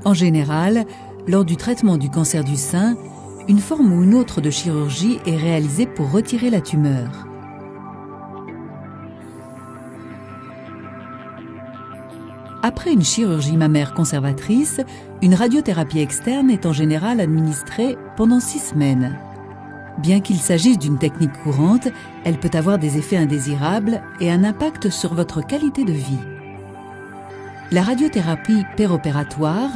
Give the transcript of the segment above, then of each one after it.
En général, lors du traitement du cancer du sein, une forme ou une autre de chirurgie est réalisée pour retirer la tumeur. Après une chirurgie mammaire conservatrice, une radiothérapie externe est en général administrée pendant 6 semaines. Bien qu'il s'agisse d'une technique courante, elle peut avoir des effets indésirables et un impact sur votre qualité de vie. La radiothérapie péropératoire,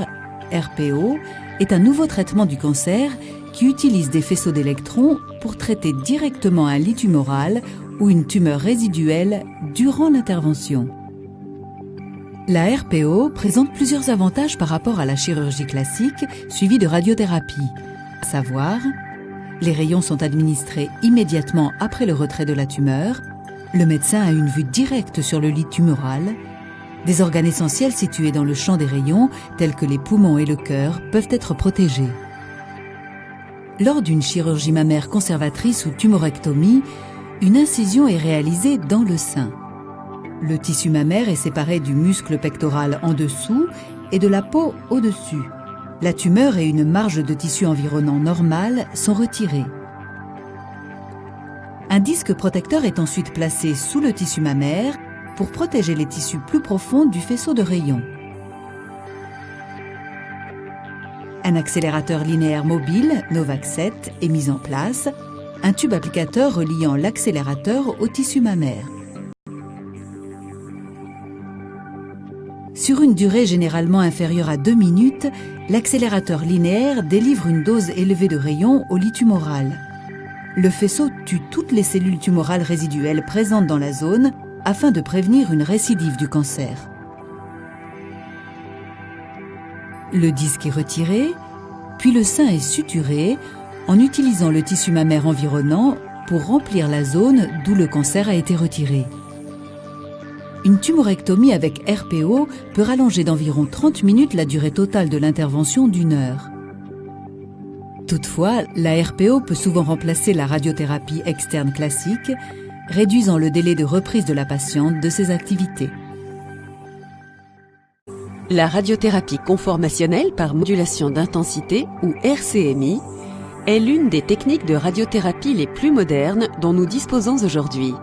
RPO, est un nouveau traitement du cancer qui utilise des faisceaux d'électrons pour traiter directement un lit tumoral ou une tumeur résiduelle durant l'intervention. La RPO présente plusieurs avantages par rapport à la chirurgie classique suivie de radiothérapie, à savoir, les rayons sont administrés immédiatement après le retrait de la tumeur, le médecin a une vue directe sur le lit tumoral, des organes essentiels situés dans le champ des rayons, tels que les poumons et le cœur, peuvent être protégés. Lors d'une chirurgie mammaire conservatrice ou tumorectomie, une incision est réalisée dans le sein. Le tissu mammaire est séparé du muscle pectoral en dessous et de la peau au-dessus. La tumeur et une marge de tissu environnant normale sont retirées. Un disque protecteur est ensuite placé sous le tissu mammaire pour protéger les tissus plus profonds du faisceau de rayons. Un accélérateur linéaire mobile, Novac 7, est mis en place, un tube applicateur reliant l'accélérateur au tissu mammaire. Sur une durée généralement inférieure à 2 minutes, l'accélérateur linéaire délivre une dose élevée de rayons au lit tumoral. Le faisceau tue toutes les cellules tumorales résiduelles présentes dans la zone afin de prévenir une récidive du cancer. Le disque est retiré, puis le sein est suturé en utilisant le tissu mammaire environnant pour remplir la zone d'où le cancer a été retiré. Une tumorectomie avec RPO peut rallonger d'environ 30 minutes la durée totale de l'intervention d'1 heure. Toutefois, la RPO peut souvent remplacer la radiothérapie externe classique, réduisant le délai de reprise de la patiente de ses activités. La radiothérapie conformationnelle par modulation d'intensité, ou RCMI, est l'une des techniques de radiothérapie les plus modernes dont nous disposons aujourd'hui.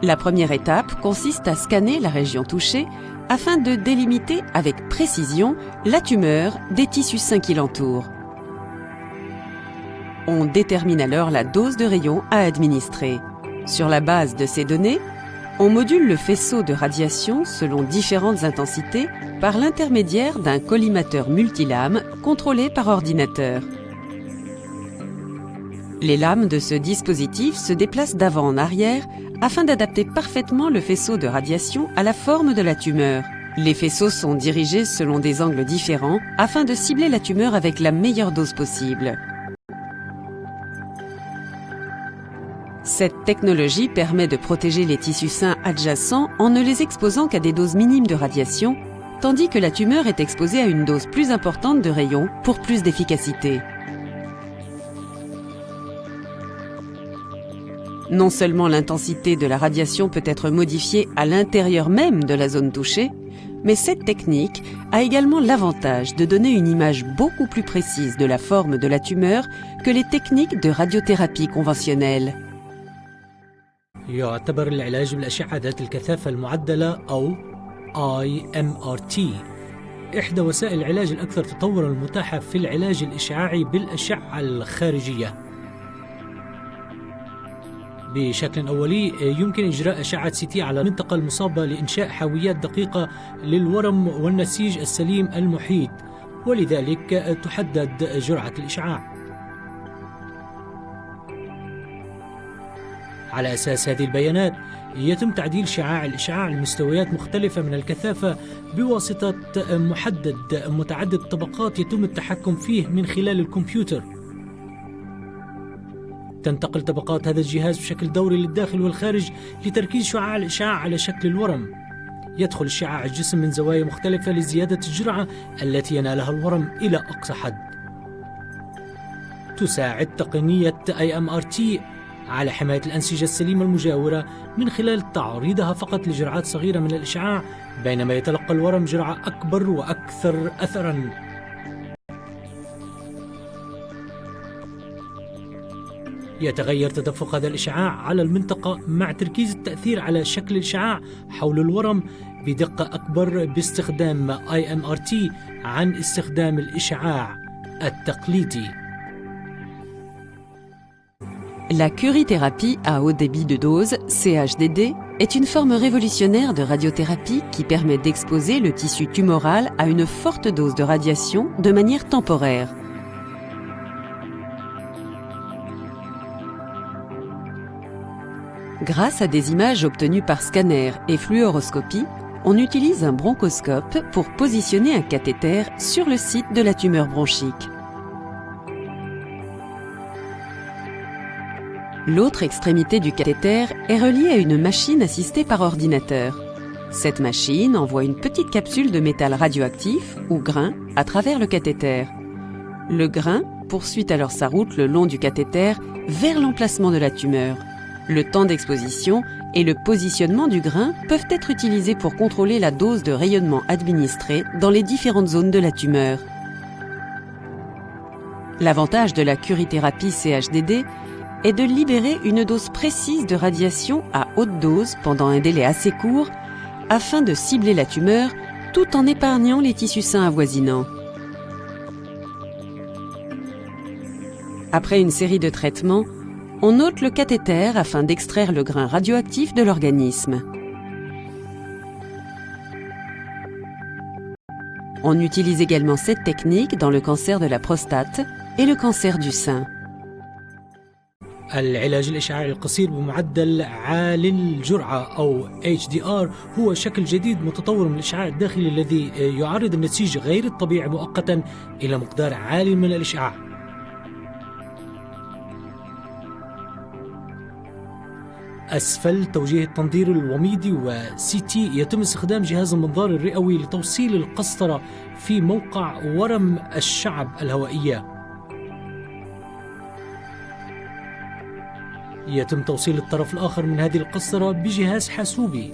La première étape consiste à scanner la région touchée afin de délimiter avec précision la tumeur des tissus sains qui l'entourent. On détermine alors la dose de rayons à administrer. Sur la base de ces données, on module le faisceau de radiation selon différentes intensités par l'intermédiaire d'un collimateur multilames contrôlé par ordinateur. Les lames de ce dispositif se déplacent d'avant en arrière afin d'adapter parfaitement le faisceau de radiation à la forme de la tumeur. Les faisceaux sont dirigés selon des angles différents afin de cibler la tumeur avec la meilleure dose possible. Cette technologie permet de protéger les tissus sains adjacents en ne les exposant qu'à des doses minimes de radiation, tandis que la tumeur est exposée à une dose plus importante de rayons pour plus d'efficacité. Non seulement l'intensité de la radiation peut être modifiée à l'intérieur même de la zone touchée, mais cette technique a également l'avantage de donner une image beaucoup plus précise de la forme de la tumeur que les techniques de radiothérapie conventionnelles. يعتبر العلاج بالأشعة ذات الكثافة المعدلة أو IMRT إحدى وسائل العلاج الأكثر تطوراً المتاحة في العلاج الإشعاعي بالأشعة الخارجية. بشكل أولي يمكن إجراء أشعة CT على المنطقة المصابة لإنشاء حاويات دقيقة للورم والنسيج السليم المحيط، ولذلك تحدد جرعة الإشعاع. على أساس هذه البيانات يتم تعديل شعاع الإشعاع لمستويات مختلفة من الكثافة بواسطة محدد متعدد الطبقات يتم التحكم فيه من خلال الكمبيوتر. تنتقل طبقات هذا الجهاز بشكل دوري للداخل والخارج لتركيز شعاع الإشعاع على شكل الورم. يدخل الشعاع الجسم من زوايا مختلفة لزيادة الجرعة التي ينالها الورم إلى أقصى حد. تساعد تقنية IMRT على حماية الأنسجة السليمة المجاورة من خلال تعريضها فقط لجرعات صغيرة من الإشعاع، بينما يتلقى الورم جرعة أكبر وأكثر أثراً. يتغير تدفق هذا الإشعاع على المنطقة مع تركيز التأثير على شكل الإشعاع حول الورم بدقة أكبر باستخدام IMRT عن استخدام الإشعاع التقليدي. La curithérapie à haut débit de dose, CHDD, est une forme révolutionnaire de radiothérapie qui permet d'exposer le tissu tumoral à une forte dose de radiation de manière temporaire. Grâce à des images obtenues par scanner et fluoroscopie, on utilise un bronchoscope pour positionner un cathéter sur le site de la tumeur bronchique. L'autre extrémité du cathéter est reliée à une machine assistée par ordinateur. Cette machine envoie une petite capsule de métal radioactif, ou grain, à travers le cathéter. Le grain poursuit alors sa route le long du cathéter vers l'emplacement de la tumeur. Le temps d'exposition et le positionnement du grain peuvent être utilisés pour contrôler la dose de rayonnement administrée dans les différentes zones de la tumeur. L'avantage de la curithérapie CHDD est de libérer une dose précise de radiation à haute dose pendant un délai assez court afin de cibler la tumeur tout en épargnant les tissus sains avoisinants. Après une série de traitements, on ôte le cathéter afin d'extraire le grain radioactif de l'organisme. On utilise également cette technique dans le cancer de la prostate et le cancer du sein. العلاج الإشعاعي القصير بمعدل عالي الجرعة أو HDR هو شكل جديد متطور من الإشعاع الداخلي الذي يعرض النسيج غير الطبيعي مؤقتا إلى مقدار عالي من الإشعاع. أسفل توجيه التنظير الوميضي وCT يتم استخدام جهاز المنظار الرئوي لتوصيل القسطرة في موقع ورم الشعب الهوائية. يتم توصيل الطرف الآخر من هذه القسطرة بجهاز حاسوبي.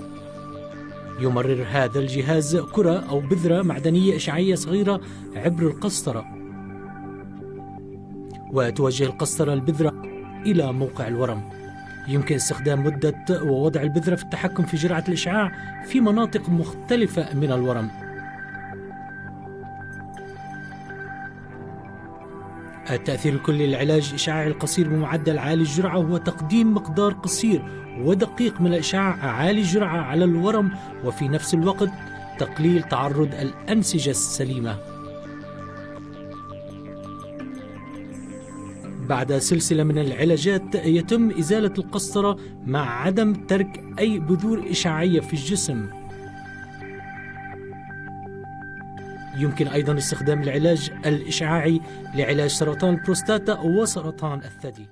يمرر هذا الجهاز كرة أو بذرة معدنية إشعاعية صغيرة عبر القسطرة، وتوجه القسطرة البذرة إلى موقع الورم. يمكن استخدام مدة ووضع البذرة في التحكم في جرعة الإشعاع في مناطق مختلفة من الورم. التأثير الكلي للعلاج الإشعاعي القصير بمعدل عالي الجرعة هو تقديم مقدار قصير ودقيق من الإشعاع عالي الجرعة على الورم، وفي نفس الوقت تقليل تعرض الأنسجة السليمة. بعد سلسلة من العلاجات يتم إزالة القسطرة مع عدم ترك أي بذور إشعاعية في الجسم. يمكن أيضا استخدام العلاج الإشعاعي لعلاج سرطان البروستاتا وسرطان الثدي.